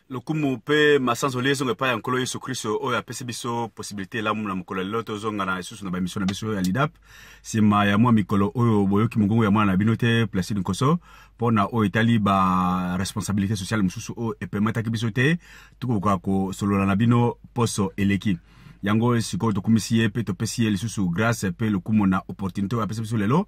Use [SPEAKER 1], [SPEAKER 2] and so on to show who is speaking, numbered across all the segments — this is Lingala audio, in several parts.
[SPEAKER 1] Le kumu pe masanzole zonge pa ya nkolo Yesu Kristo oyo apesi biso possibilité la mu na mukolo lelo tozonga na isusu na ba mission na biso ya lidap sima ya mwa mikolo oyo boyoki mungungu ya mwana na binote Placide Nkoso pona oyo itali ba responsabilité sociale mususu o epemata ki biso te tukoka ko solola na bino poso eleki yango siko to kumisiye pe to pesiye lisusu grâce pe le kumu na opportunité apesi biso lelo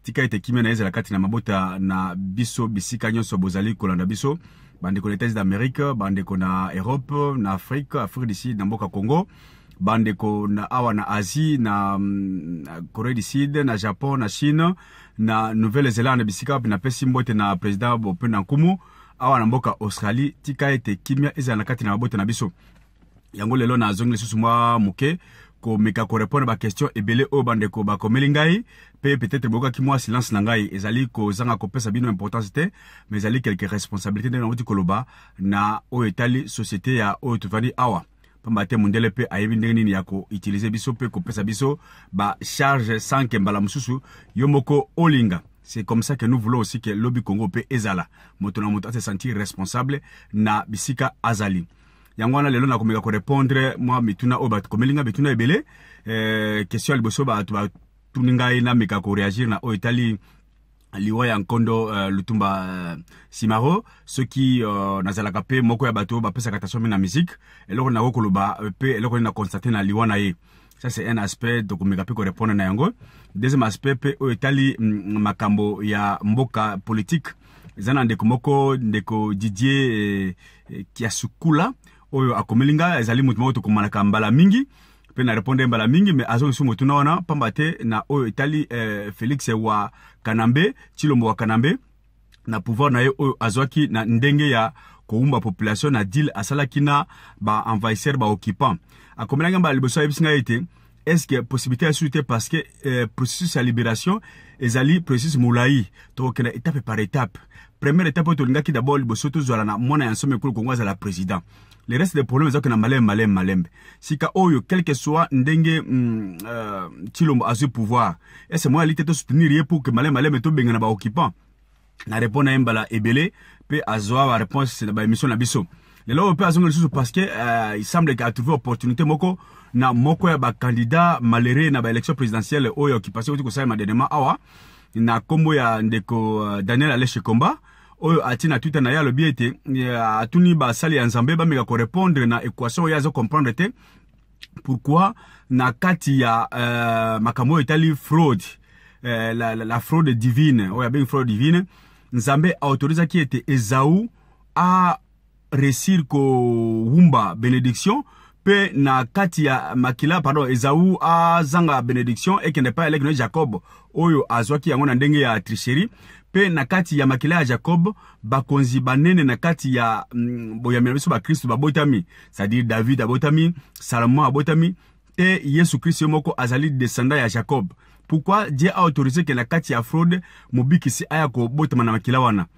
[SPEAKER 1] tika ete kimia na ezela kati na mabota na biso bisika nyonso bozali kolanda biso bandeko les États d'Amérique, bandeko na Europe, na Afrique, Afrique du Sud, na mboka Congo, bandeko na awa na Asie, na Corée du Sud, na Japon, na Chine, na Nouvelle-Zélande bisika na pesi mbote na président Bopena Nkumu, awa na mboka Australie, tika ete kimia eza na kati na mabote na biso. Yango lelo na zongle susu mwa muke ko meka ko répondre ba question ebele o bandeko ba komeli ngai pe peut-être boka ki moi silence na ngai ezali ko zanga ko pesa bino importance te mais ezali quelques responsabilités na ngoti koloba na o etali société ya o tuvani awa pamba te mundele pe ayebi ndenge nini ya ko utiliser biso pe ko pesa biso ba charge sans que mbala mususu yomoko olinga. C'est comme ça que nous voulons aussi que Lobby Congo pe ezala moto na moto se sentir responsable na bisika azali. Yangwana lelo na komeka ko répondre moi mituna o bat komelinga bituna ebele question liboso ba tuninga ina meka ko réagir na o Italie liwa ya nkondo lutumba simaro ceux qui nazalaka pe moko ya bato ba pesa katation na musique eloko na kokoloba pe eloko na constater na liwa na ye. Ça c'est un aspect de komeka pe ko répondre na yango. Deuxième aspect pe o Italie makambo ya mboka politique zana ndeko moko ndeko Didier Kiasukula oyo akomelinga ezali mutu moko tokomanaka mbala mingi pe na répondre mbala mingi mais azo nsumu mutu na wana pamba te na oyo Italie Félix wa Kanambe Chilombo wa Kanambe na pouvoir na ye oyo azwaki na ndenge ya koumba population na deal asalaki na ba envahisseur ba occupant akomelinga mbala liboso ya bisinga ete est-ce que possibilité à parce que processus à libération ezali processus moulaï to kena étape par étape. Première étape to lingaki d'abord liboso to zala na mona ya nsome kulu Kongo za la président. Le reste des problèmes ezaka na malembe sika oyo quel que soit ndenge Chilombo a ce pouvoir et c'est moi l'ité to soutenir pour que malembe to benga na ba occupant na répondre à mbala ebele pe azwa ba réponse na ba émission na biso. Le là pe azonga lisusu parce que il semble qu'il a trouvé opportunité moko na moko ya ba candidat malheureux na ba élection présidentielle oyo qui passé ko sa madenema awa na kombo ya ndeko Daniel Aleshe Komba oyo atina Twitter na ya le biete atuni ba sali ya Nzambe ba meka ko répondre na équation ya zo comprendre te pourquoi na kati ya makambo Italie fraude la fraude divine oyo ben fraude divine Nzambe autorise qui était Esaú a réussir ko wumba bénédiction pe na kati ya makila pardon Esaú a zanga bénédiction et qui n'est pas avec Jacob oyo azwaki yango na ndenge ya tricherie pe na kati ya makila ya Jacob bakonzi banene na kati ya boyamela biso ba Kristo babotami c'est-à-dire David abotami Salomon abotami et Yesu Kristo moko azali descendant ya Jacob. Pourquoi Dieu a autorisé que la kati ya fraude mobiki si aya ko botama na makila wana?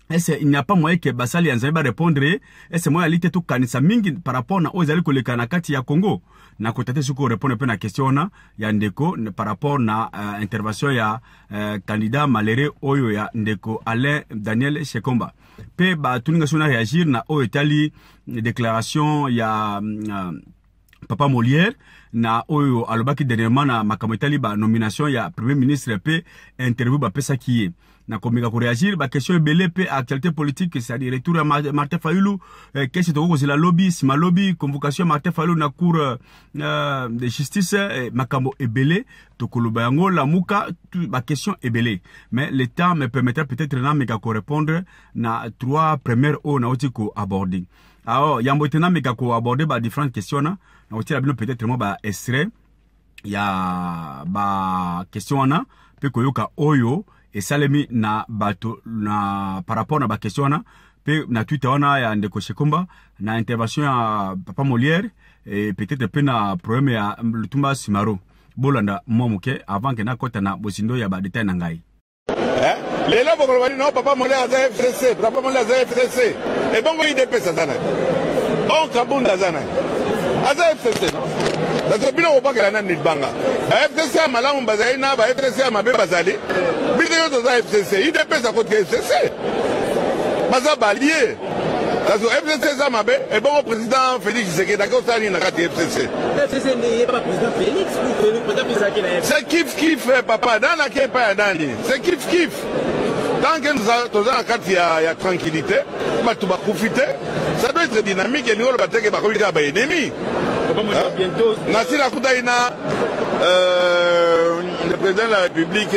[SPEAKER 1] Est-ce il n'y a pas moyen que basali Nzambe ba répondre est-ce moi alite to kanisa mingi par rapport na ozali koleka na kati ya Congo na kotate suko répondre pe na question na ya ndeko par rapport na intervention ya candidat malheureux oyo ya ndeko Alain Daniel Shekomba pe ba tuninga sona réagir na o Italie déclaration ya Papa Molière na oyo alobaki dernièrement na makambo Italie ba nomination ya premier ministre pe interview ba pesa kiye na komika ko réagir ba question ebele pe actualité politique c'est-à-dire retour à Martin Fayulu qu'est-ce que c'est la lobby sima lobby convocation Martin Fayulu na cour de justice makambo ebele to koloba yango la muka ba question ebele mais le temps me permettra peut-être na meka ko répondre na trois premières o na otiko aborder. Alors yambo tena meka ko aborder ba différentes questions na otila bino peut-être mo ba extrait ya ba question na pe koyoka oyo et salemi na bato na par rapport na ba question na pe na Twitter wana ya ndeko Shekomba na intervention ya Papa Molière et peut-être pe na problème ya lutumba simaro bolanda momuke avant que na kota na bosindo ya ba détail na ngai
[SPEAKER 2] lelo bokolo non Papa Molière za FCC Papa Molière za FCC et bongo IDP ça zana on kabunda zana aza FCC non Parce que on pas la banga. FCC malamu bazali na ba FCC mabe bazali. Bideo to za FCC, il dépêche à côté FCC. Baza balier. Parce que FCC ça m'a fait, et bon, le président Félix Tshisekedi, d'accord, ça n'a pas FCC.
[SPEAKER 3] FCC n'est pas président Félix, ou le président Félix.
[SPEAKER 2] C'est kiff, papa, dans la quai, pas dans l'île. C'est kiff. Tant que nous avons il y a tranquillité, tout va profiter. Ça doit être dynamique et nous, on va faire des ennemis. Nassi Lakoutaïna, le président de la République,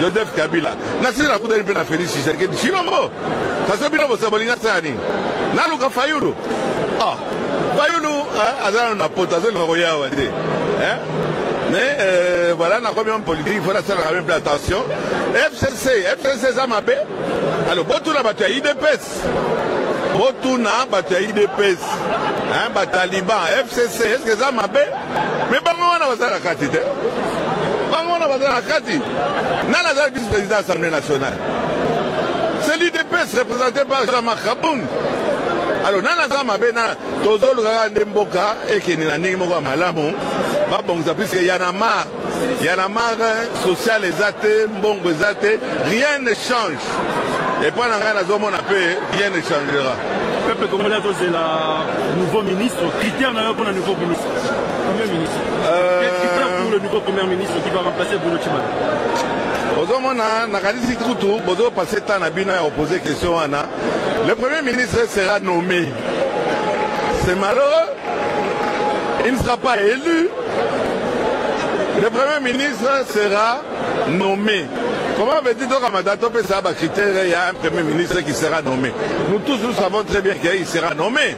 [SPEAKER 2] Joseph Kabila. Nassi Lakoutaïna peut la Félix Tshisekedi. Chilombo, ça se bino Sabolina Sani. Naluka Fayulu. Ah, Fayulu, Azan n'a pas de roya. Mais voilà, dans la commune politique, il faut faire la même attention. FCC, ça m'a fait. Alors, Botouna battu à IDPS. Botouna battu à IDPS. Taliban, FCC, est-ce que ça m'a fait? Mais pas moi, on va faire la carte. Pas moi, on va faire la carte. N'a la vice-président de l'Assemblée nationale. C'est l'IDPS représenté par Jean-Marc Kaboun. Alors, Nana Mabena, Tozo le Mboka, et qui n'est pas Nimoka Malamu, puisqu'il y en a marre, social les athées, bon les athées, rien ne change. Et pendant la zone on a fait, rien ne changera.
[SPEAKER 4] Le peuple congolais, c'est le nouveau ministre, critère pour le nouveau ministre. Premier ministre. Quel critère pour le nouveau premier ministre qui va remplacer Bruno Tshibala?
[SPEAKER 2] Le premier ministre sera nommé. C'est malheureux. Il ne sera pas élu. Le premier ministre sera nommé. Comment veut-il donc à ça critère, il y a un premier ministre qui sera nommé. Nous tous nous savons très bien qu'il sera nommé.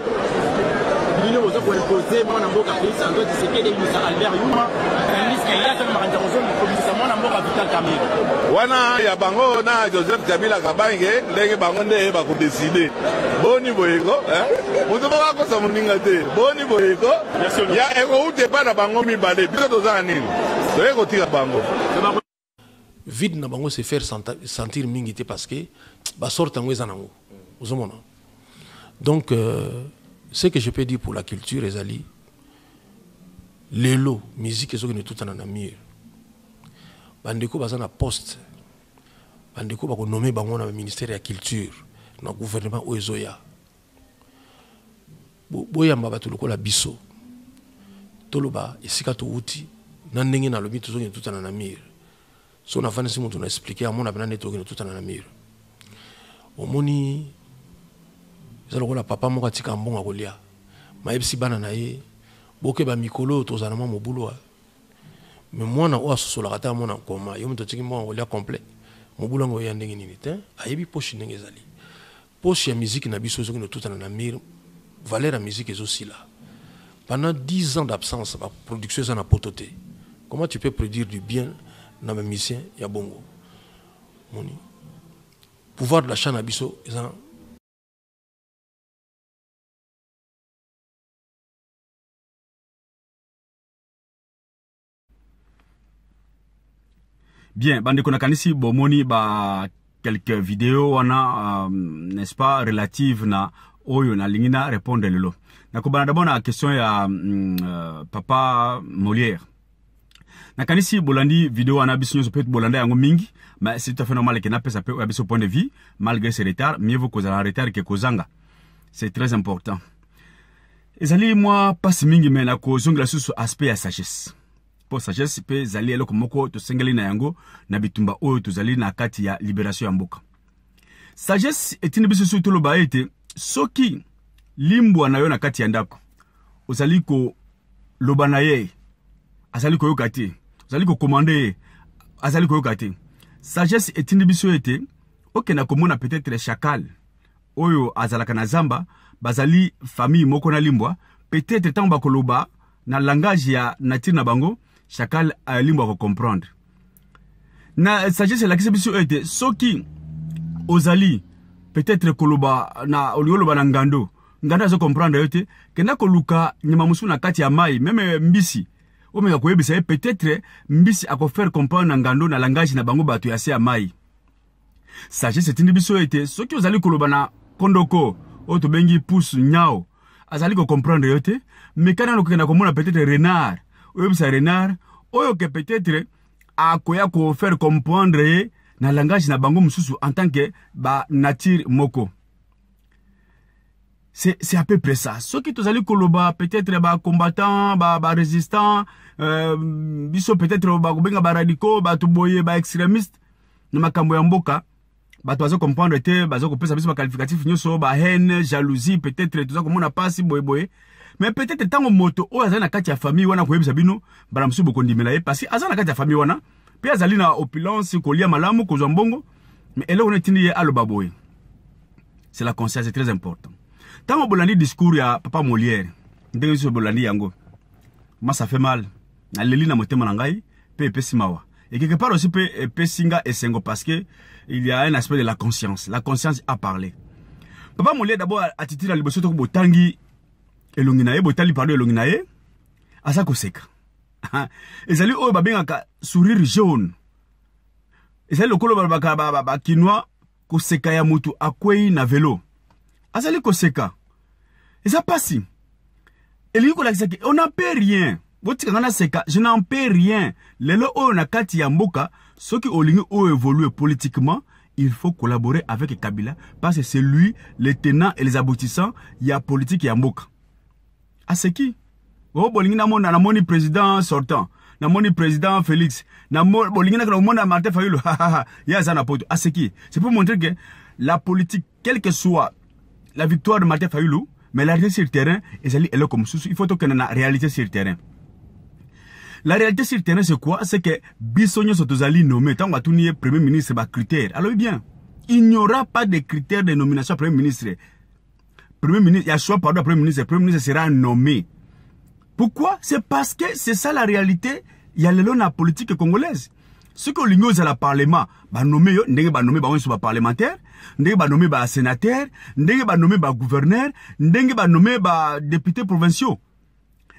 [SPEAKER 2] Wana ya bango na Joseph Kabila Kabange ndenge bango nde ba ko décider boni boyeko muzo ba ko sa muninga te boni boyeko ya eko ute pa na bango mibale biso toza nini toyeko tira bango
[SPEAKER 5] vide na bango se faire sentir mingi te parce que ba sorta ngweza nango uzomona. Donc ce que je peux dire pour la culture ezali lelo musique ezo ne tout en amir bandeko baza na poste bandeko ba ko nommer bango na ministère ya culture na gouvernement oezoya boyamba bato lokola biso toloba esika to uti na ndenge na lobi tozo ne tout en amir so na vanesi mutu na expliquer amona bana ne tozo ne tout en amir omoni zalo kola papa moko atika mbonga kolia mayebisi bana na ye boke ba mikolo tozana mo boulot. Mais moi, je suis en train de me dire que je suis en complet. Je suis en train de me dire que je suis en train de me dire que je suis en train de me dire que la musique est aussi là. Pendant 10 ans d'absence, la production est en pototé. Comment tu peux produire du bien dans mes musiciens et à Bongo? Pouvoir de la chaîne Abisso est en
[SPEAKER 1] bien, bande konakanisi bomoni ba quelques vidéos wana n'est-ce pas relative na oyo na lingina répondre lelo. Nakobana d'abord na question ya papa Molière. Nakanisi bolandi vidéo wana bisinyo peut bolanda yango mingi, mais c'est tout à fait normal que na pesa pe abiso point de vue malgré ce retard, mieux vaut cause en retard que kozanga. C'est très important. Ezali moi pas mingi mais na ko zongla sur aspect ya sagesse. Pour sagesse pe zali eloko moko to sengeli na yango na bitumba oyo to zali na kati ya libération ya mboka. Sagesse etini biso surtout lo ba ete soki limbo na yo na kati ya ndako ozali ko loba na ye azali ko yokati azali ko commander azali ko yokati sagesse etini biso ete oke na komona peut-être chacal oyo azalaka na zamba bazali famille moko na limbwa peut-être tant ba koloba na langage ya nature na bango chacal a limbo ko comprendre na sagesse la kisebiso ete soki ozali peut-être koloba na olioloba na ngando zo comprendre yote kena koluka nyama musu na kati ya mai même mbisi omeka koyebisa peut-être mbisi ako faire comprendre na ngando na langage na bango bato ya se ya mai sagesse tindibiso ete soki ozali koloba na kondoko oto bengi pousse nyao azali ko comprendre yote mais kana lokena komona peut-être renard oyebisa renard oyo que peut-être akoya ko faire comprendre na langage na bango mususu en tant que ba nature moko c'est à peu près ça. Ceux qui tous allés koloba, peut-être ba combattants, ba résistants, biso peut-être ba radicaux, ba tuboye, ba extrémistes, na makambo ya mboka, ba toazo comprendre te, ba zo kopesa biso ba qualificatif nyoso, ba haine, jalousie, peut-être tout ça comme on a pas si boye. Mais peut-être tango moto o azana kati ya famille wana koyebisa bino, bala msu bokondimela ye parce que azana kati ya famille wana, pe azali na opulence, kolia malamu, kozwa mbongo, mais elle on est tini ye alo baboye. C'est la conscience, c'est très important. Tant que bolandi discours ya papa Molière, ndenge so bolandi yango. Moi ça fait mal. Na leli na motema ngai, pe pesimawa. Et quelque part aussi pe pesinga esengo parce que il y a un aspect de la conscience. La conscience a parlé. Papa Molière d'abord a titulé la liboso to botangi elonginaye, botali parler elonginaye. Asa ko seka. Ezali o babengaka sourire jaune. Ezali lokolo ba kinwa ko seka ya mutu akwei na vélo. Azali koseka. Et ça passe. Et lui, on n'en paie rien. Je n'en paie rien. Lelo o na kati ya mboka, ceux qui ont évolué politiquement, il faut collaborer avec Kabila parce que c'est lui le tenant et les aboutissants il y a politique ya mboka. Ah c'est qui? Oh bolingi na moni président sortant, na moni président Félix, na bolingi na moni Martin Fayulu. Ya zana poto. Ah c'est qui? C'est pour montrer que la politique quel que soit la victoire de Martin Fayulu, mais la réalité sur le terrain, il faut que la réalité sur le terrain. La réalité sur le terrain, c'est quoi? C'est que Bissonio Sotozali nommé, tant que tu es premier ministre, bah critères. Alors bien, il n'y aura pas de critères de nomination premier ministre. Premier ministre, il y a choix pardon premier ministre sera nommé. Pourquoi? C'est parce que c'est ça la réalité. Il y a la politique congolaise. Ce que l'Union à la Parlement, bah nommé, ndenge ba nommé ba on soit parlementaire, ndenge ba nommé ba sénateur, ndenge ba nommé ba gouverneur, ndenge ba nommé ba député provinciaux,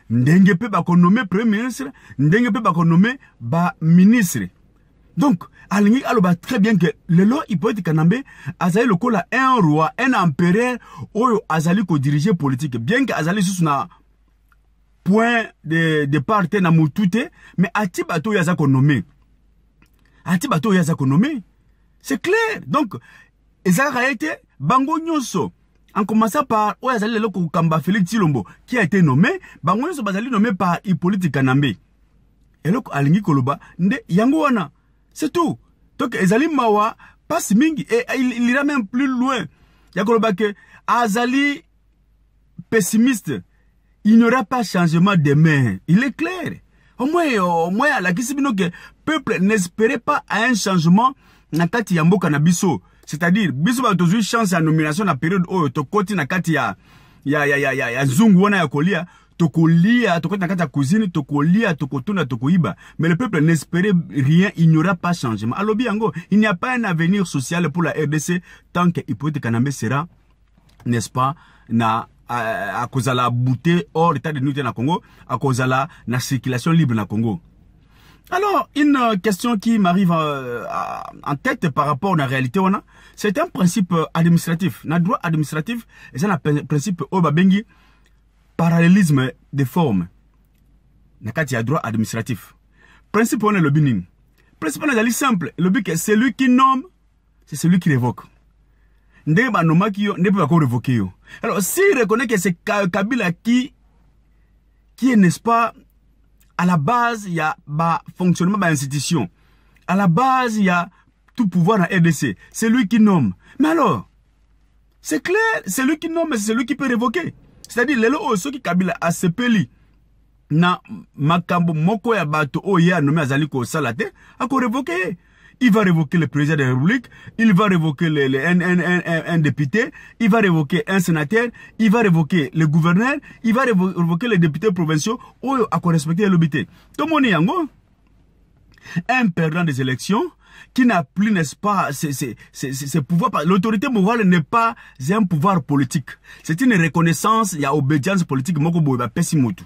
[SPEAKER 1] ndenge pe ba nommé premier ministre, ndenge pe ba nommé ba ministre. Donc, alingi aloba très bien que le lot hypothèque kanambe azali lokola un roi, un empereur oyo azali ko diriger politique, bien que azali sous na point de départ na mutute, mais ati bato yaza ko nommé. Atibato yaza konomé. C'est clair. Donc, ezaka a été bango nyonso. En commençant par Oyazali Leloko Kamba Félix Tshilombo, qui a été nommé, bango nyonso bazali nommé par Hippolyte Kanambe. Et loko alingi koloba, nde yango wana. C'est tout. Donc, ezali mawa, passe mingi, et il ira même plus loin. Yakoloba que, azali pessimiste, il n'y aura pas changement demain. Il est clair. Au moins, la question que le peuple n'espérait pas à un changement na kati ya mboka na biso. C'est-à-dire, biso ba tozu chance à nomination na période oyo to koti na kati ya zungu wana ya kolia, to kolia, to koti na kati ya cuisine, to kolia, to kotuna, to koiba. Mais le peuple n'espérait rien, il n'y aura pas changement. Alors bien, il n'y a pas un avenir social pour la RDC tant que Hippolyte Kanambe sera, n'est-ce pas, à cause de la bouteille hors l'état de nuit na Congo, à cause de la circulation libre na Congo. Alors, une question qui m'arrive en tête par rapport à la réalité, c'est un principe administratif. Le droit administratif, c'est un principe obabengi parallélisme des formes. Il y a droit administratif. Principe on est le bining. Principe on est simple. Le but c'est celui qui nomme, c'est celui qui révoque. Ne peut pas révoquer. Alors, s'il reconnaît que c'est Kabila qui est, n'est-ce pas, à la base, il y a fonctionnement de l'institution. À la base, il y a tout pouvoir dans RDC. C'est lui qui nomme. Mais alors, c'est clair, c'est lui qui nomme, c'est lui qui peut révoquer. C'est-à-dire, les lois, ceux qui Kabila a sepeli, na makambo moko ya bato oye a nommé Azaliko Salate, a ko révoquer. Il va révoquer le président de la République, il va révoquer un député, il va révoquer un sénateur, il va révoquer le gouverneur, il va révoquer les députés provinciaux, ou à respecter l'obité. Tout le monde yango, un perdant des élections, qui n'a plus, n'est-ce pas, ses pouvoirs. L'autorité morale n'est pas un pouvoir politique. C'est une reconnaissance, il y a obédience politique, moko boiba pesimotu.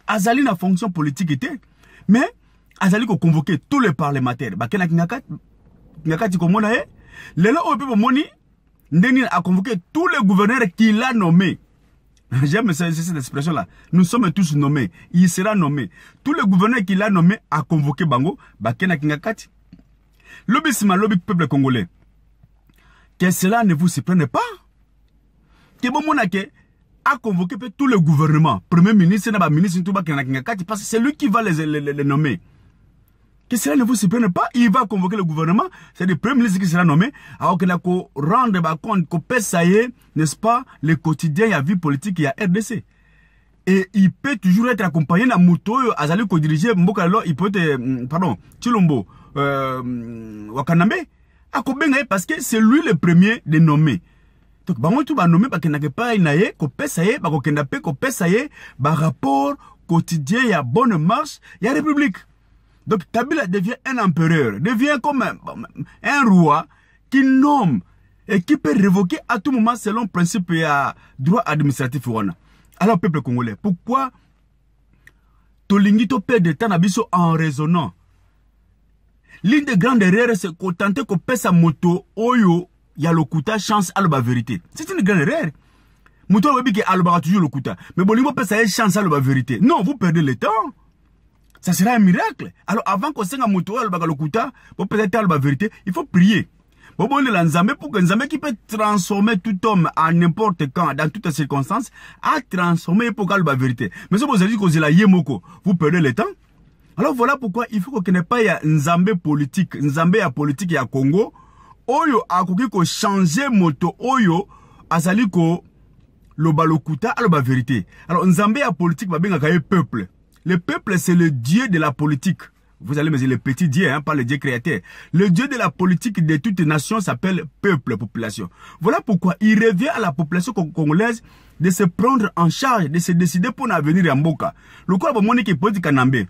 [SPEAKER 1] Azali na fonction politique était, mais Azali ko convoquer tous les parlementaires. Ba kena ngakati ko mona e. Lelo opepo moni ndeni a convoqué tous les gouverneurs qu'il a nommés. J'aime cette expression là. Nous sommes tous nommés. Il sera nommé. Tous les gouverneurs qu'il a nommés a convoqué bango. Ba kena ngakati. Lobby sima lobby peuple congolais. Que cela ne vous surprenne pas. que bon monake a convoqué tout le gouvernement, premier ministre, ministre, parce que c'est lui qui va les nommer. Que cela ne vous surprenne pas, il va convoquer le gouvernement, c'est le premier ministre qui sera nommé, alors qu'il a qu'à rendre compte qu'on peut n'est-ce pas, le quotidien, il y a vie politique, il y a RDC. Et il peut toujours être accompagné dans Mouto, Azali ko diriger Mbokalo, il peut être, pardon, Chilombo, Wakanambe, parce que c'est lui le premier de nommer. Donc, on tout va nommer parce qu'il n'a pas inaye, qu'on peut ça y est, qu'on peut ça y est, rapport quotidien, il y a bonne marche, il y a république. Donc, Kabila devient un empereur, devient comme un roi qui nomme et qui peut révoquer à tout moment selon le principe et droit administratif. Alors, peuple congolais, pourquoi Tolingito perd de temps en raisonnant? L'une des grandes erreurs, c'est qu'on tente qu'on pèse sa moto, oyo, il y a le kuta, chance à la vérité. C'est une grande erreur. Moto, on dit qu'il y a toujours le kuta. Mais bon, il faut pèse chance à la vérité. Non, vous perdez le temps. Ça sera un miracle. Alors, avant qu'on s'en moto, le kuta, pour peut-être à la vérité, il faut prier. Bon, le Nzambe, pour que Nzambe qui peut transformer tout homme à n'importe quand, dans toutes les circonstances, à transformer pour la vérité. Mais si vous avez dit que vous la yemoko, vous perdez le temps. Alors voilà pourquoi il faut qu'il n'y ait pas Nzambe politique. Nzambe ya politique ya Congo. Oyo a ko changer moto. Oyo azali ko lobalokuta à la vérité. Alors Nzambe ya politique va bien accueillir peuple. Le peuple c'est le dieu de la politique. Vous allez me dire le petit dieu, hein, pas le dieu créateur. Le dieu de la politique de toutes les nations s'appelle peuple, population. Voilà pourquoi il revient à la population congolaise de se prendre en charge, de se décider pour l'avenir en Mboka. Le quoi va monique politique en Nambé.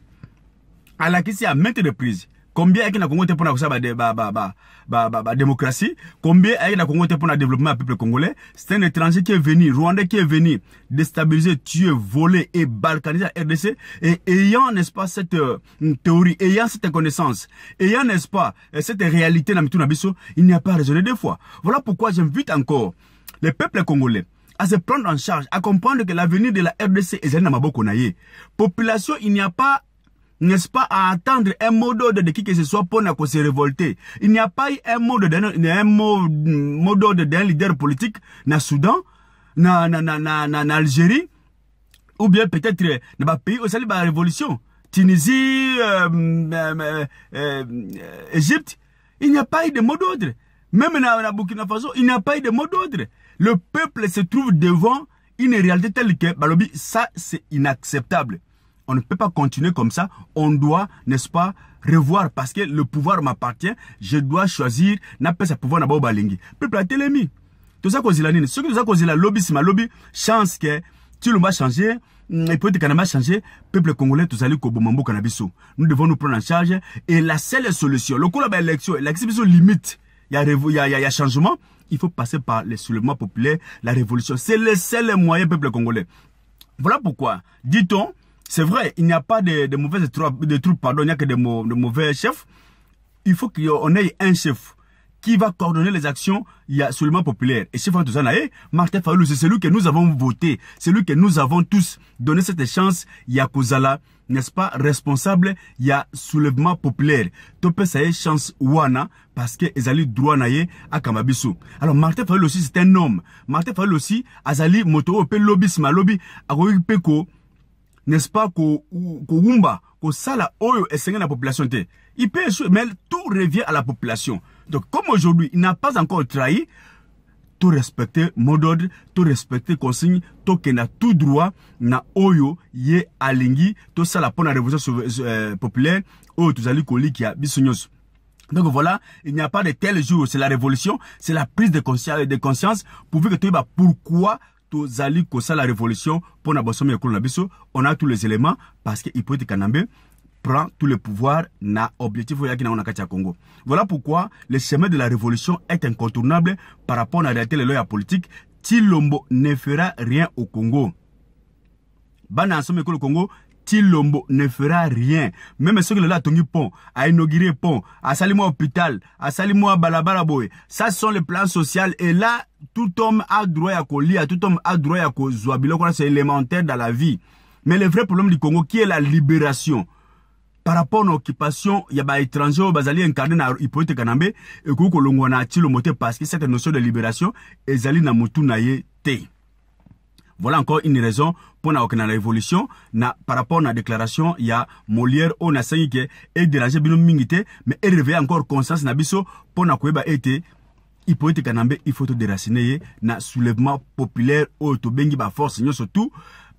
[SPEAKER 1] À la question à maintes reprises. Combien est-ce qu'on a pour la démocratie? Combien est-ce qu'on a pour le développement du peuple congolais? C'est un étranger qui est venu, Rwandais qui est venu déstabiliser, tuer, voler et balkaniser la RDC. Et ayant, n'est-ce pas, cette théorie, ayant cette connaissance, ayant, n'est-ce pas, cette réalité dans Mitunabiso, il n'y a pas raisonné deux fois. Voilà pourquoi j'invite encore les peuples congolais à se prendre en charge, à comprendre que l'avenir de la RDC est dans Maboko Naye. Population, il n'y a pas, n'est-ce pas, à attendre un mot d'ordre de qui que ce soit pour se révolter. Il n'y a pas eu un mot d'ordre d'un leader politique dans le Soudan, dans Algérie, ou bien peut-être dans le pays où c'est la révolution. Tunisie, Égypte, il n'y a pas eu de mot d'ordre. Même dans Burkina Faso, il n'y a pas eu de mot d'ordre. Le peuple se trouve devant une réalité telle que, Balobi, ça c'est inacceptable. On ne peut pas continuer comme ça. On doit, n'est-ce pas, revoir parce que le pouvoir m'appartient. Je dois choisir. N'a pas ce pouvoir n'a pas balingi. Peuple a télémi. Tout ça cause la nine. Ce qui nous a causé la lobby, c'est ma lobby. Chance que tu le vas changer. Et peut-être qu'on va changer. Peuple congolais, tout ça, le Kobomambo Canabiso. Nous devons nous prendre en charge. Et la seule solution, le coup là, l'élection, l'exhibition limite. Il y a changement. Il faut passer par le soulèvement populaire, la révolution. C'est le seul moyen, peuple congolais. Voilà pourquoi, dit-on, c'est vrai, il n'y a pas de mauvaises troupes, pardon, il n'y a que de mauvais chefs. Il faut qu'on ait un chef qui va coordonner les actions, il y a soulèvement populaire. Et chef tout ça, Martin Fayulu, c'est celui que nous avons voté, celui que nous avons tous donné cette chance, il y a Kozala, n'est-ce pas, responsable, il y a soulèvement populaire. Topé ça y chance wana, parce que ezali droit naye à Kamabiso. Alors Martin Fayulu aussi, c'est un homme. Martin Fayulu aussi, azali moto, pe lobby, sma lobby, agoyi peko, n'est-ce pas, ko wumba, ko sala oyo essenga la population te. Il peut échouer, mais tout revient à la population. Donc, comme aujourd'hui, il n'a pas encore trahi, tout respecter mot d'ordre, tout respecter consigne, tout kena tout droit, na oyo, ye alingi, tout ça la pour la révolution populaire, oyo, tout ali koli qui a bisognos. Donc voilà, il n'y a pas de tel jour, c'est la révolution, c'est la prise de conscience, pour voir que tu vas pourquoi tous ali kosa la révolution pour na bosomi ekolo na biso, on a tous les éléments parce que Hippolyte Kanambe prend tout le pouvoir na objectif yaki na onakati ya Congo. Voilà pourquoi le chemin de la révolution est incontournable par rapport à la réalité de la politique. Tshilombo ne fera rien au Congo. Bana ensemble ekolo Congo, Tshilombo ne fera rien. Même ceux qui l'ont tongi pont, a inauguré pont, a salimo hôpital, a salimo balabala boy. Ça sont les plans sociaux et là tout homme a droit à coller, tout homme a droit à zoabilo, c'est élémentaire dans la vie. Mais le vrai problème du Congo qui est la libération. Par rapport à l'occupation, il y a des étrangers qui sont incarnés dans Hippolyte Kanambe et qui ont été parce que cette notion de libération est allée dans Moutou Naye T. Voilà encore une raison pour la révolution par rapport à la déclaration il y a Molière on a saisi que est dérangé bino mingité mais est réveillé encore conscience na biso pour na kueba été il peut être kanambe il faut te déraciner na soulèvement populaire au to bengi ba force nyo surtout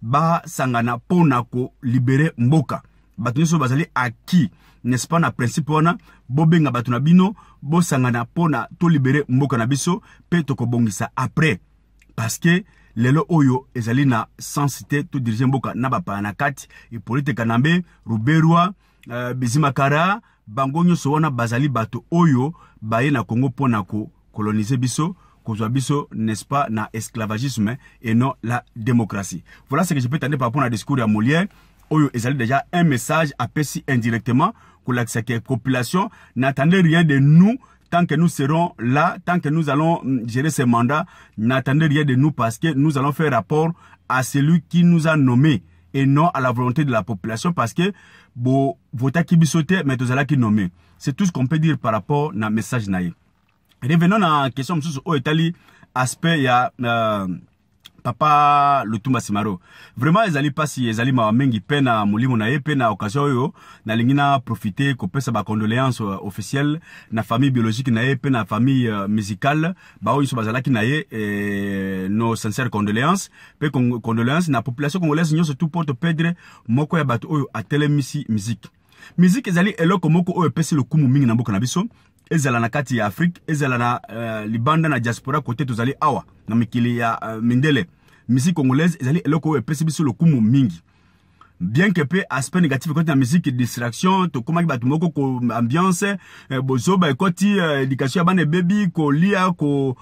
[SPEAKER 1] ba sangana pour na ko libérer mboka batu so bazali acquis n'est-ce pas na principe wana bobenga batu na bino bo sangana pour na to libérer mboka na biso pe to ko bongisa après parce que lelo oyo ezali na sensité to diriger mboka na bapa na kati e polite kanambe Ruberwa Bizimakara bangonyo so wana bazali bato oyo baye na Congo pona ko coloniser biso kozwa biso n'est-ce pas na esclavagisme et non la démocratie. Voilà ce que je peux t'entendre par rapport à discours à Molière oyo ezali déjà un message appelé indirectement pour la population n'attendez rien de nous. Tant que nous serons là, tant que nous allons gérer ces mandats, n'attendez rien de nous parce que nous allons faire rapport à celui qui nous a nommés et non à la volonté de la population parce que vota qui bisote mais tous là qui nommé. C'est tout ce qu'on peut dire par rapport à message naïe. Revenons à la question au Italie aspect il y a Papa Lutumba Simaro. Vraiment, ils allaient pas si ils allaient mengi pena molimo na pena occasion yo na lingina profiter ko pesa ba condoléances officielles na famille biologique na pena famille musicale ba o so bazala ki na nos sincères condoléances pe condoléances na population congolaise nyo surtout pour te perdre moko ya bato oyo atele misi musique ezali eloko moko oyo pesi le kumu mingi na mboka na biso ezala na kati ya Afrique ezala na libanda na diaspora côté tozali awa na mikili ya mindele musique congolaise ezali eloko oyo pesi biso le kumu mingi bien que peu aspect négatif côté la musique distraction to komaki bato moko ko ambiance bozoba ekoti éducation ya bana baby ko lia ko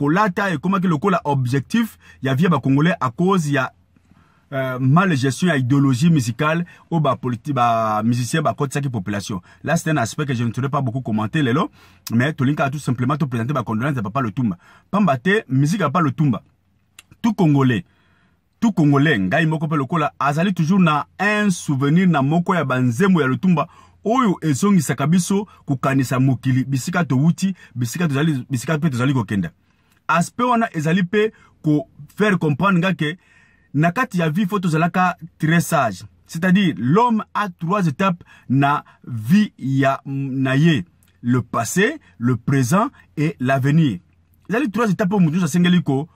[SPEAKER 1] lata et komaki lokola objectif ya via ba congolais à cause ya mal gestion à idéologie musicale ou ba politique ba musicien ba côté sa population. Là c'est un aspect que je ne saurais pas beaucoup commenter lelo mais to linka tout simplement te présenter ba condoléances de Papa Lutumba. Pambate musique a pas Lutumba. Tout congolais ngai moko pe lokola azali toujours na un souvenir na moko ya banzembo ya Lutumba oyo ezongisa kabiso kukanisa mokili bisika to wuti bisika pe tozali kokenda. Aspect wana ezali pe ko faire comprendre nga ke nakati ya vie photo zalaka très sage. C'est-à-dire l'homme a 3 étapes na vie ya naye, le passé, le présent et l'avenir. Il y a 3 étapes pour nous sengeliko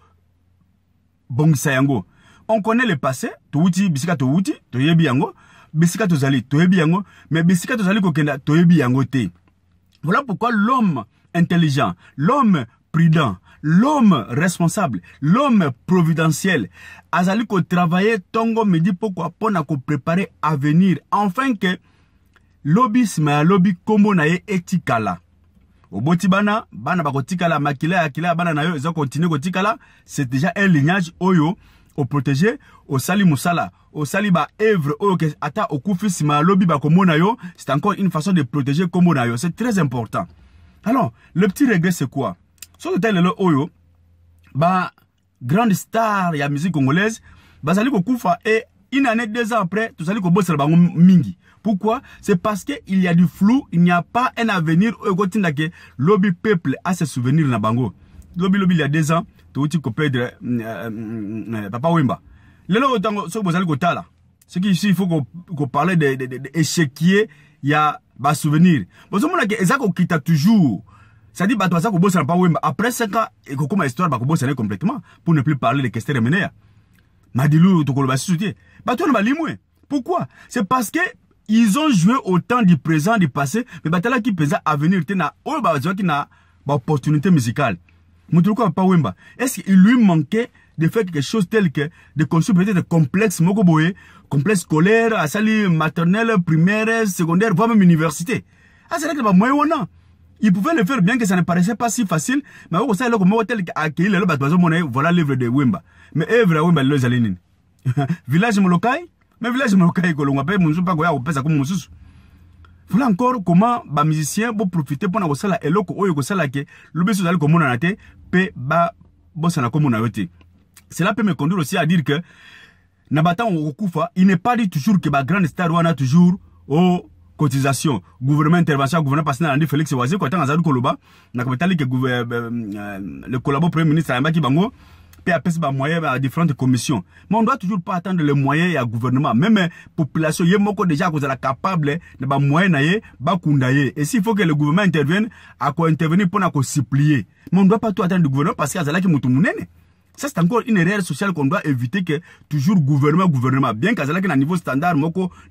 [SPEAKER 1] bongisa yango. On connaît le passé, touti bisika touti, toyebi yango, bisika tozali toyebi yango, mais bisika tozali kokenda toyebi yango te. Voilà pourquoi l'homme intelligent, l'homme prudent, l'homme responsable, l'homme providentiel, azali ko travailler tongo me dit pourquoi pona ko préparer avenir enfin que lobbyisme ya lobby kombo na ye etikala. Oboti bana bako tikala makila akila bana na yo ezo continuer ko tikala, c'est déjà un lignage oyo au protéger au sali musala au sali ba œuvre oyo ke ata okufi sima lobby ba kombo na yo, c'est encore une façon de protéger kombo na yo, c'est très important. Alors, le petit regret c'est quoi? Sur le tel oyo ba grande star ya musique congolaise bazali ko kufa et une année 2 ans après tout sali ko bossela bango mingi. Pourquoi? C'est parce que il y a du flou, il n'y a pas un avenir au côté que lobby peuple a ses souvenirs na bango. Lobby il y a 2 ans to uti ko perdre Papa Wemba. Lelo otango so bozali ko tala. Ce qui ici il faut qu'on parle de échiquier il y a ba souvenir. Bozo mona ke ezako kita toujours. Ça dit bato ça ko bossa Papa Wemba après 5 ans et ko comme histoire ba ko bossa complètement pour ne plus parler de Kester Menea. Madilu to ko ba soutien. Bato na ba limwe. Pourquoi? C'est parce que ils ont joué au temps du présent, du passé, mais batala qui pesa à venir tena o ba qui na ba opportunité musicale. Moutouko Papa Wemba. Est-ce qu'il lui manquait de faire quelque chose tel que de construire peut-être des complexes mokoboye, complexe scolaire, à sali maternelle, primaire, secondaire, voire même université. Ah c'est vrai que ba moyen wana. Il pouvait le faire bien que ça ne paraissait pas si facile, mais au ça comme tel accueillir le bateau monnaie, voilà l'œuvre de Wemba. Mais œuvre Wemba le zalinine. Village Molokai, mais village Molokai ko longa pe munzu pa ko ya ko pesa comme mususu. Voilà encore comment ba musicien bo profiter pour na ko sala eloko oyo ko sala ke lobeso zali ko mona na te pe ba bossa na ko mona yote. Cela peut me conduire aussi à dire que Nabata Okufa, il n'est pas dit toujours que ba grande star wana toujours au cotisation, gouvernement intervention, gouvernement passé dans l'année Félix Oazé, quand on a Koloba, n'a pas que le collabo premier ministre Ambaki Bango, peut appeler des moyens à différentes commissions. Mais on ne doit toujours pas attendre les moyens et le gouvernement. Même la population, il y a déjà capable de moyens et s'il faut que le gouvernement intervienne, à quoi intervenir pour nous supplier. Mais on ne doit pas tout attendre du gouvernement parce qu'il y a des gens. Ça, c'est encore une erreur sociale qu'on doit éviter que toujours gouvernement. Bien qu'il y ait un niveau standard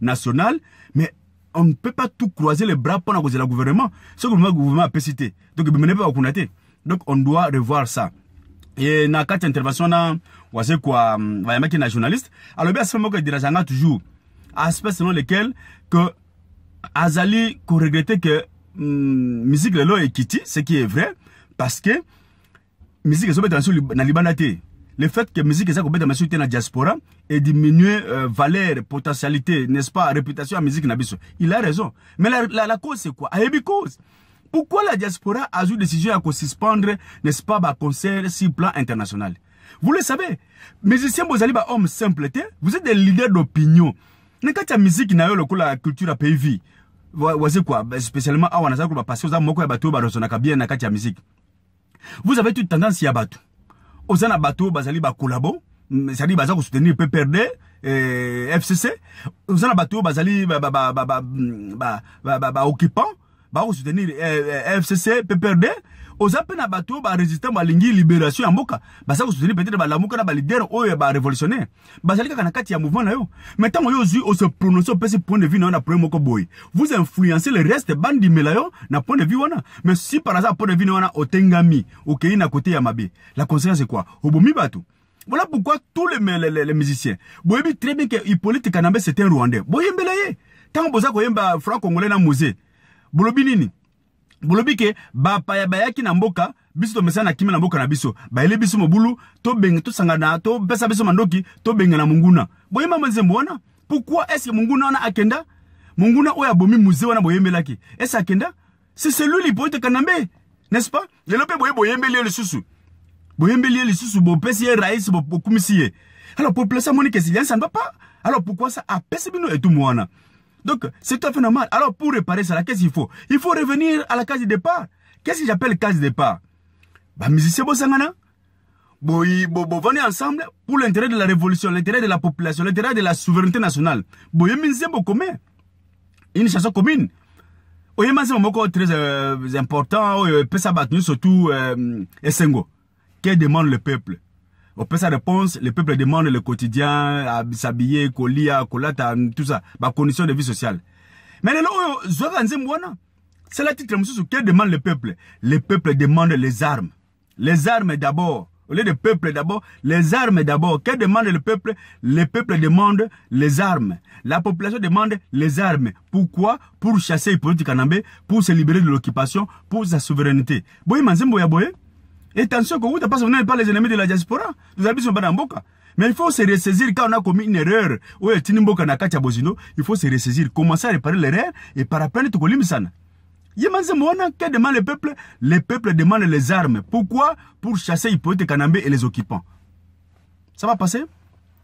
[SPEAKER 1] national, mais on ne peut pas tout croiser les bras pour cause le gouvernement. Ce que le gouvernement peut citer. Donc, on doit revoir ça. Et dans quatre interventions, on sait quoi, il y a un journaliste. Alors, bien, c'est que je toujours aspect selon lequel que Azali qu'on regrettait que musique le lot est quitté, ce qui est vrai, parce que musique est dans la Libanate. Le fait que musique est dans la diaspora et diminuer valeur, potentialité, n'est-ce pas, réputation à musique nabiso. Il a raison. Mais la cause c'est quoi? A cause. Pourquoi la diaspora a eu décision à suspendre, n'est-ce pas, un concert sur plan international? Vous le savez, musiciens, vous allez homme simple, vous êtes des leaders d'opinion. Quand il y a musique, il y a la culture à pays. Vous savez quoi? Spécialement, parce que vous avez musique. Vous avez toute tendance à battre. Vous avez bateau, vous allez collaborer. C'est-à-dire, vous allez soutenir PPRD, FCC. Vous avez bateau, vous allez occupant. Vous soutenir FCC, PPRD. Vous avez un bateau, vous résister à la libération en Moka. Vous allez soutenir peut-être la Moka, vous leader ou révolutionnaire. Vous allez faire un mouvement là. Maintenant, vous se prononcez au point de vue dans le premier boy. Vous influencez le reste bandi melayo na point de vue wana. Mais si par hasard point de vue wana otengami, ok na côté yamabe. La conséquence c'est quoi? Obomi bateau. Voilà pourquoi tous les musiciens. Vous savez très bien que Hippolyte Kanambe c'est un Rwandais. Vous voyez mbelaye. Tant que vous avez franc-congolais dans le musée. Bolobi nini? Bolobi ke ba paya ki na mboka biso mesa na kimi na mboka na biso ba ele biso mobulu to benga to sangana to pesa biso mandoki to benga na munguna boye mama nzembo wana. Pourquoi est-ce que munguna wana akenda munguna oya bomi musée wana boyemelaki est-ce akenda c'est celui l'Hippolyte Kanambe, n'est-ce pas? Le lope boyembeli le susu boyembeli le susu bo pesi raïs bo kumisiye. Alors pour placer Monique Sylvain ça ne va pas. Alors pourquoi ça a pesi bino et tout moana? Donc, c'est tout à fait normal. Alors, pour réparer ça, qu'est-ce qu'il faut? Il faut revenir à la case de départ. Qu'est-ce que j'appelle case de départ? Bah, musicien Bosangana. Venez ensemble pour l'intérêt de la révolution, l'intérêt de la population, l'intérêt de la souveraineté nationale. Une chanson commune. C'est un mot très important. Surtout, Essengo. Qu'est demande le peuple? On peut sa réponse, le peuple demande le quotidien, à s'habiller, colia, colata, tout ça, ma condition de vie sociale. Mais c'est la titre que demande le peuple. Le peuple demande les armes. Les armes d'abord. Au lieu de peuple d'abord, les armes d'abord. Que demande le peuple? Le peuple demande les armes. La population demande les armes. Pourquoi? Pour chasser Hippolyte Kanambe, pour se libérer de l'occupation, pour sa souveraineté. Et attention que vous ne pas les ennemis de la diaspora. Nous habitons dans Mboka. Mais il faut se ressaisir quand on a commis une erreur. Il faut se ressaisir. Commencer à réparer l'erreur et par après, tout le monde. Que demande le peuple? Le peuple demande les armes. Pourquoi? Pour chasser Hippolyte Kanambe et les occupants. Ça va passer?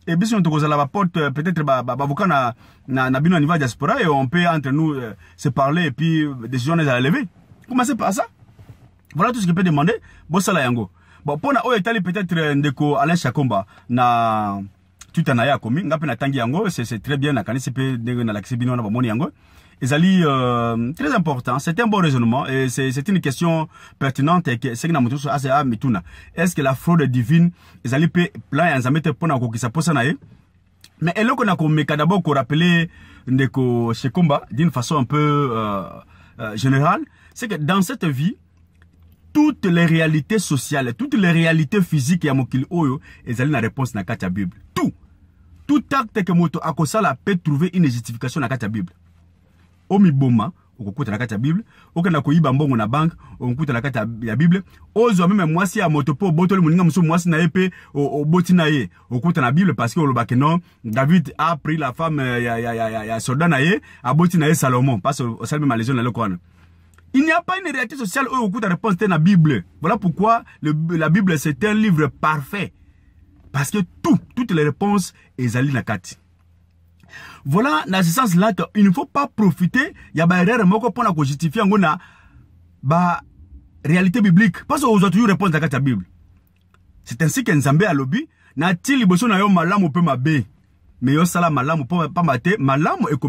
[SPEAKER 1] Et bien, si on te la porte, peut-être, na bino niveau diaspora et on peut entre nous se parler et puis décision à lever. Commencez par ça. Voilà tout ce que je peux demander. Bon, ça là, yango. Bon, pour na peut-être ndeko Alain Chakomba na tout en aya komi. Ngape na tangi yango. C'est très bien. Na kanisi pe na l'accès na bomoni yango. Ezali très important. C'est un bon raisonnement et c'est une question pertinente et que c'est que na mutu asa mituna. Est-ce que la fraude divine ezali pe plan ya nzamete pona ko kisa posa na ye? Mais eloko na ko meka d'abord ko rappeler ndeko Chakomba d'une façon un peu générale, c'est que dans cette vie toutes les réalités sociales, toutes les réalités physiques ya mokili oyo, ezali na réponse na kati ya Bible. Tout acte que moto akosala peut trouver une justification na kati ya Bible. Omi boma, okukuta na kati ya Bible. Okana koyiba mbongo na banque, okukuta na kati ya Bible. Ozo même mwasi ya moto po botoli muninga muso mwasi na epe oboti na ye. Okukuta na Bible parce que olobake non, David a pris la femme ya soldat na ye, aboti na ye Salomon parce que osali même légion na lokwana. Il n'y a pas une réalité sociale où beaucoup de réponses dans la Bible. Voilà pourquoi la Bible c'est un livre parfait. Parce que toutes les réponses sont dans la carte. Voilà, dans ce sens-là, il ne faut pas profiter. Il y a des erreurs pour justifier la réalité biblique. Parce qu'on a toujours réponse dans la carte de la Bible. C'est ainsi que Nzambe a lobby na ti liboso na yo malamu pe mabe. Mais yo sala malamu pas mate, malamu eko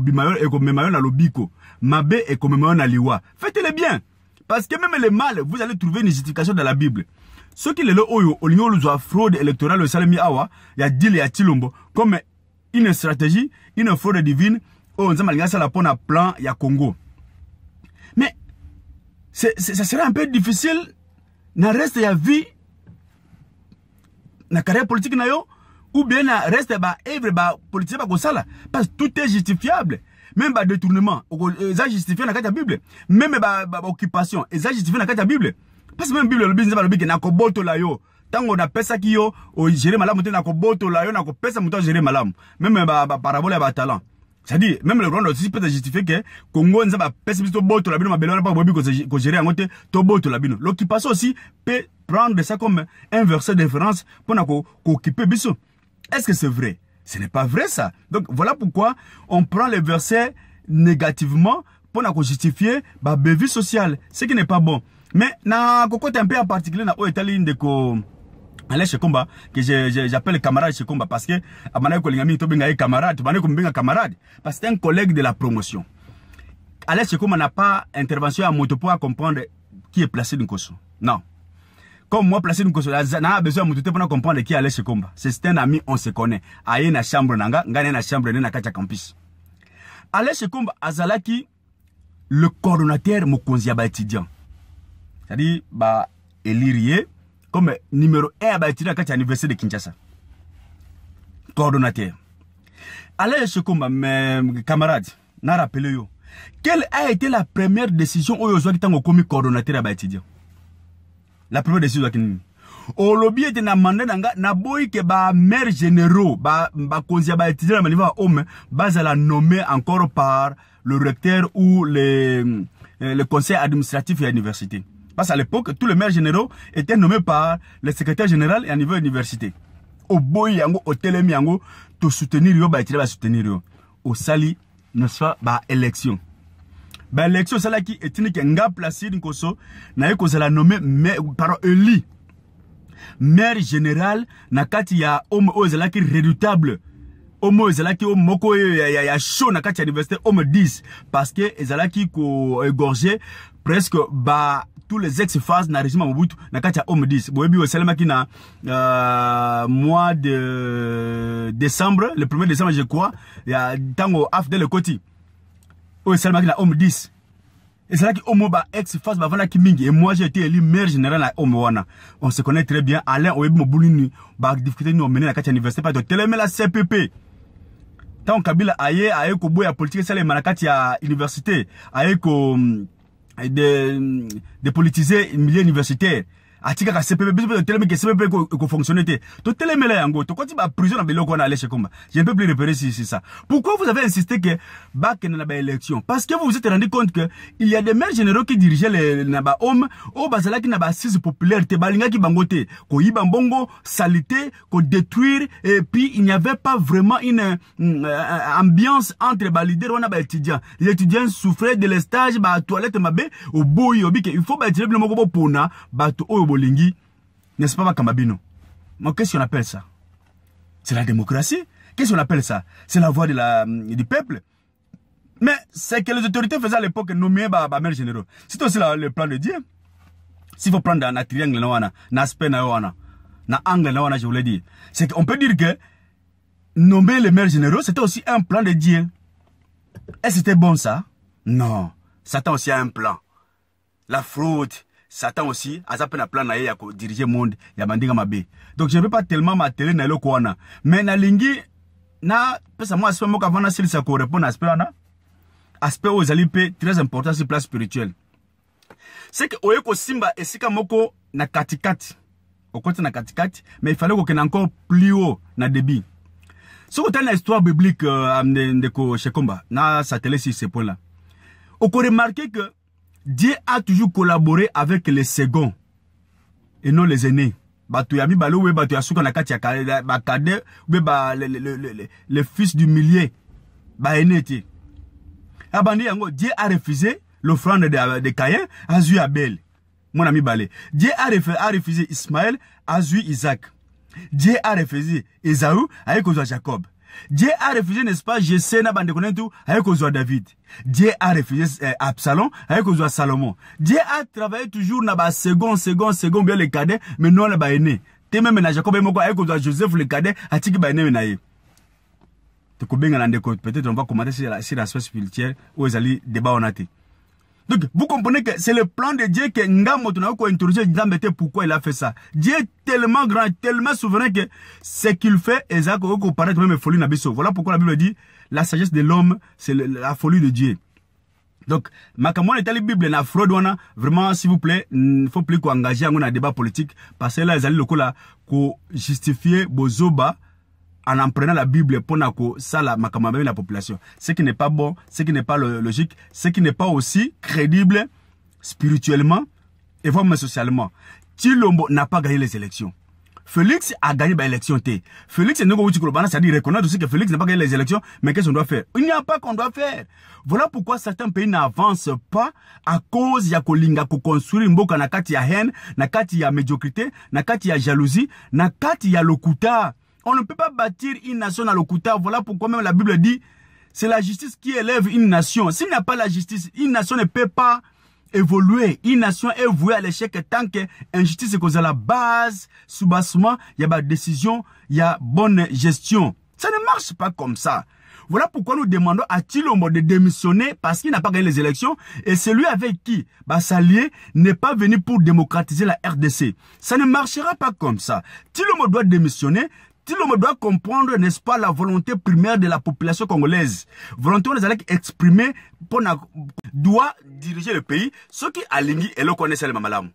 [SPEAKER 1] memayo na lobiko. Mabe eko memayo na liwa. Faites-le bien. Parce que même les mal, vous allez trouver une justification dans la Bible. Ceux qui le oyo, au lieu de fraude électorale au salami awa, ya deal ya tilombo, comme une stratégie, une fraude divine, on s'en malgré ça la pon à plan ya Congo. Mais, ça serait un peu difficile, na reste ya vie, na carrière politique na yo, ou bien na reste ba œuvre ba politique ba kosala, parce que tout est justifiable. Même ba détournement, ça justifié dans la Bible. Même ba occupation, ça justifié dans la Bible. Parce que même Bible le bizarre le bique na ko boto la yo. Tango na pesa ki yo, o gérer malamu te na ko boto la yo na ko pesa muto gérer malamu. Même ba parabole ba talent. C'est-à-dire même le Rwanda aussi peut justifier que Congo nza ba pesa biso boto la bino mabelo na pas bobi ko gérer ngote to boto la bino. L'occupation aussi peut prendre ça comme un verset de référence pour na ko occuper biso. Est-ce que c'est vrai? Ce n'est pas vrai ça. Donc voilà pourquoi on prend les versets négativement pour nous justifier la bévue sociale, ce qui n'est pas bon. Mais na côté un peu en particulier na Italie de ko Alain Shekomba que j'appelle camarade Shekomba parce que amana ko lingami to benga camarade, to ko benga camarade parce que c'est un collègue de la promotion. Alain Shekomba n'a pas intervention à moto pour comprendre qui est placé dans Koso. Non. Comme moi, placé dans le n'a besoin de pour comprendre qui est Alain Shekomba. C'est un ami, on se connaît. Aïe na chambre nanga, ngane na chambre na kacha campus. Alain Shekomba azalaki le coordonnateur mokonzi ba étudiant. C'est-à-dire ba élirier comme numéro 1 ba étudiant kacha université de Kinshasa. Coordonnateur. Alain Shekomba mes camarades, n'a rappelé yo. Quelle a été la première décision où yo qui tango comme coordonnateur ba étudiant? La première décision au lobby était na mandé na boy que ba maire généraux ba konzia ba étudiant na niveau homme bazala nommé encore par le recteur ou le conseil administratif de l'université. Parce qu'à l'époque tous les maires généraux étaient nommés par le secrétaire général et à niveau université. Au boy yango au telemi yango to soutenir yo ba étudiant ba soutenir yo. Au sali ne soit ba élection. Bah l'élection c'est là qui est une nga placé dans Koso na yeko la nommé par Eli maire général na kati ya homme ozela qui redoutable homme ozela qui homme moko ya chaud na kati ya université homme 10 parce que ezala qui ko égorgé presque ba tous les ex-phases na régime Mobutu na kati ya homme 10 boyebi oselema ki na mois de décembre le 1er décembre je crois ya tango after le koti. Oh, c'est la homme 10. Et c'est là que Omo ba ex face ba vana kimingi. Et moi j'ai été élu maire général à Omowana. On se connaît très bien. Alain Oyebi Moboulini ba difficulté nous mener la 4 université pas de télémé la CPP. Tant Kabila aye ko boya politique ça les manakati à université. Aye ko de politiser milieu universitaire. Atika ka CPP biso de télémé que CPP ko fonctionner té. To télémé la yango. To koti ba prison na beloko na aller chez Komba. Je ne peux plus repérer si c'est ça. Pourquoi vous avez insisté que bac na ba élection? Parce que vous vous êtes rendu compte que il y a des maires généraux qui dirigeaient les na ba homme au bazala qui na ba assise populaire te balinga ki bangote ko yiba mbongo salité ko détruire et puis il n'y avait pas vraiment une ambiance entre ba leader wana ba étudiants. Les étudiants souffraient de l'estage ba toilette mabe au boy obi que il faut ba tirer le moko pona ba to Bolingi, n'est-ce pas Makambabino? Mais qu'est-ce qu'on appelle ça? C'est la démocratie? Qu'est-ce qu'on appelle ça? C'est la voix du peuple? Mais c'est que les autorités faisaient à l'époque nommer maire généraux. C'est aussi le plan de Dieu. S'il faut prendre un triangle, un aspect, un angle, je voulais dire. C'est qu'on peut dire que nommer les maires généraux, c'était aussi un plan de Dieu. Est-ce que c'était bon ça? Non. Satan aussi a un plan. La fraude. Satan aussi, a un plan na ya diriger le monde, ya bandinga mabe. Donc je ne veux pas tellement m'atteler na loko wana. Mais na lingi, na, pesa moi aspect moka vana sili sa ko répondre aspect wana. Aspect aux alipé très important sur place spirituelle. C'est que oyeko simba esika moko na katikati. Au côté na katikati, mais il fallait qu'on ait encore plus haut na débit. Si vous avez une histoire biblique de Shekomba, na satellé sur ce point là. On peut remarquer que Dieu a toujours collaboré avec les seconds et non les aînés. Les fils du millier. Dieu a refusé l'offrande de Caïn à Abel. Mon ami Balé. Dieu a refusé Ismaël a eu Isaac. Dieu a refusé Esaü avec Jacob. Dieu a refusé, n'est-ce pas, Jessé na bande tout avec David. Dieu a refusé Absalom avec Salomon. Dieu a travaillé toujours na ba second bien les cadets, mais non la ba aîné. Te même na Jacob et avec Joseph le cadet a tiki ba aîné na ye. Te ko benga na peut-être on va commenter sur l'aspect spirituel où ils allaient débat on a été. Donc, vous comprenez que c'est le plan de Dieu que Ngamo Tonako a introduit pourquoi il a fait ça. Dieu est tellement grand, tellement souverain que ce qu'il fait, exactement, paraît même folie Nabiso. Voilà pourquoi la Bible dit, la sagesse de l'homme, c'est la folie de Dieu. Donc, Makamon est à la Bible, la fraude, vraiment, s'il vous plaît, il faut plus qu'on engage dans un débat politique, parce que là, ils allaient le coup là, pour justifier Bozoba, en prenant la Bible pour ça la la population. Ce qui n'est pas bon, ce qui n'est pas logique, ce qui n'est pas aussi crédible spirituellement et vraiment socialement. Tshilombo n'a pas gagné les élections. Félix a gagné l'élection. Félix est c'est-à-dire reconnaître aussi que Félix n'a pas gagné les élections, mais qu'est-ce qu'on doit faire? Il n'y a pas qu'on doit faire. Voilà pourquoi certains pays n'avancent pas à cause ya kolinga ko construire mboka na kati ya haine, na kati ya médiocrité, na kati ya jalousie, na kati ya lokuta. On ne peut pas bâtir une nation à l'Okuta. Voilà pourquoi même la Bible dit, c'est la justice qui élève une nation. S'il n'y a pas la justice, une nation ne peut pas évoluer. Une nation est vouée à l'échec tant que l'injustice est causée à la base, sous-bassement, il y a des décisions, il y a bonne gestion. Ça ne marche pas comme ça. Voilà pourquoi nous demandons à Tshilombo de démissionner parce qu'il n'a pas gagné les élections et celui avec qui s'allier n'est pas venu pour démocratiser la RDC. Ça ne marchera pas comme ça. Tshilombo doit démissionner. Tshilombo doit comprendre, n'est-ce pas, la volonté primaire de la population congolaise. Volonté on les a exprimée pour doit diriger le pays. Ceux qui alignent et le connaissent les mamalam.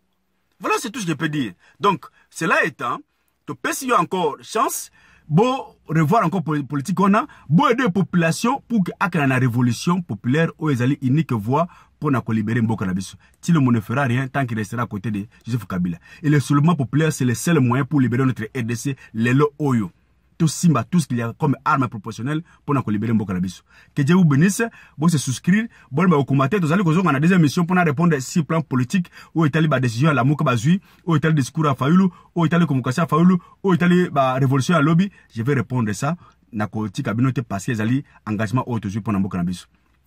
[SPEAKER 1] Voilà, c'est tout ce que je peux dire. Donc, cela étant, tu peux s'il y a encore chance, bon, revoir encore politique on a, bon aider la population pour qu'il y ait une révolution populaire où ils allaient unique voix pour libérer Mboka Nabiso. Tshilombo ne fera rien tant qu'il restera à côté de Joseph Kabila. Et le soulèvement populaire, c'est le seul moyen pour libérer notre RDC, Lelo Oyo. Tout Simba, tout ce qu'il y a comme arme proportionnelle pour libérer Mboka Nabiso. Que Dieu vous bénisse, vous se souscrire, bon, vous commenter, vous allez on a des émissions pour répondre à 6 plans politiques, où est allé la décision à la Mouka Bazui, où est allé le discours à Fayoulou, où est allé la convocation à Fayoulou, où est allé la révolution à Lobby. Je vais répondre à ça, na côté cabinet parce qu'ils allaient engagement autour pour Mboka Nabiso.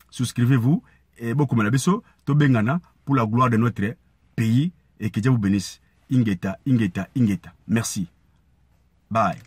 [SPEAKER 1] Souscrivez-vous. Et beaucoup de gens to bengana pour la gloire de notre pays et que Dieu vous bénisse. Ingeta. Merci. Bye.